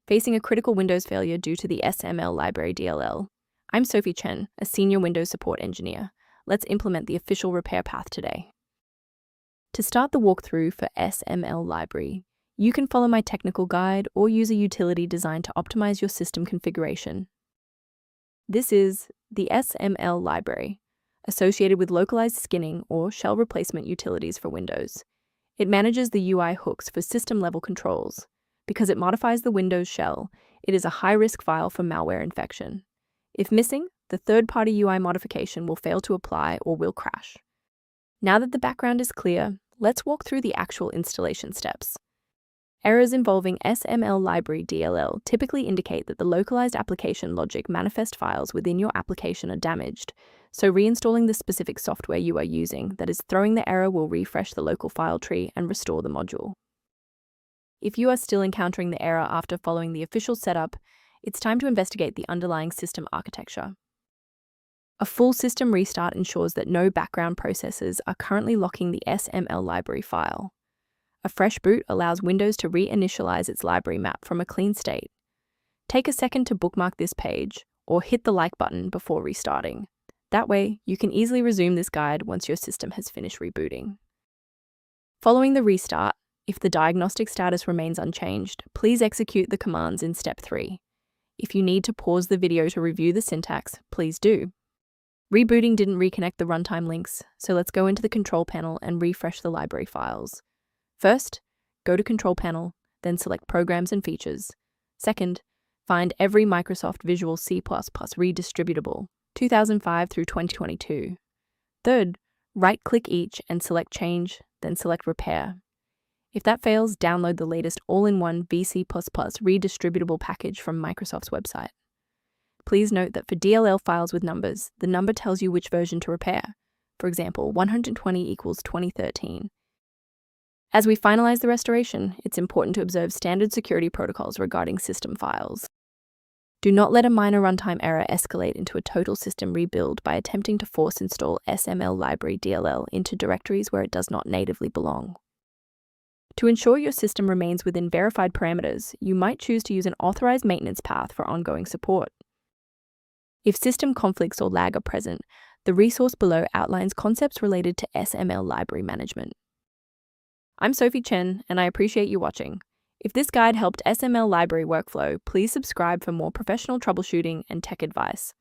facing a critical Windows failure due to the Sml library DLL. I'm Sophie Chen, a senior Windows support engineer. Let's implement the official repair path today. To start the walkthrough for Sml library, you can follow my technical guide or use a utility designed to optimize your system configuration. This is the Sml library, associated with localized skinning or shell replacement utilities for Windows. It manages the UI hooks for system-level controls. Because it modifies the Windows shell, it is a high-risk file for malware infection. If missing, the third-party UI modification will fail to apply or will crash. Now that the background is clear, let's walk through the actual installation steps. Errors involving Sml library DLL typically indicate that the localized application logic manifest files within your application are damaged, so reinstalling the specific software you are using that is throwing the error will refresh the local file tree and restore the module. If you are still encountering the error after following the official setup, it's time to investigate the underlying system architecture. A full system restart ensures that no background processes are currently locking the Sml library file. A fresh boot allows Windows to reinitialize its library map from a clean state. Take a second to bookmark this page, or hit the like button before restarting. That way, you can easily resume this guide once your system has finished rebooting. Following the restart, if the diagnostic status remains unchanged, please execute the commands in Step 3. If you need to pause the video to review the syntax, please do. Rebooting didn't reconnect the runtime links, so let's go into the control panel and refresh the library files. First, go to Control Panel, then select Programs and Features. Second, find every Microsoft Visual C++ redistributable, 2005 through 2022. Third, right-click each and select Change, then select Repair. If that fails, download the latest all-in-one VC++ redistributable package from Microsoft's website. Please note that for DLL files with numbers, the number tells you which version to repair. For example, 120 equals 2013. As we finalize the restoration, it's important to observe standard security protocols regarding system files. Do not let a minor runtime error escalate into a total system rebuild by attempting to force install Sml library DLL into directories where it does not natively belong. To ensure your system remains within verified parameters, you might choose to use an authorized maintenance path for ongoing support. If system conflicts or lag are present, the resource below outlines concepts related to Sml library management. I'm Sophie Chen, and I appreciate you watching. If this guide helped Sml library workflow, please subscribe for more professional troubleshooting and tech advice.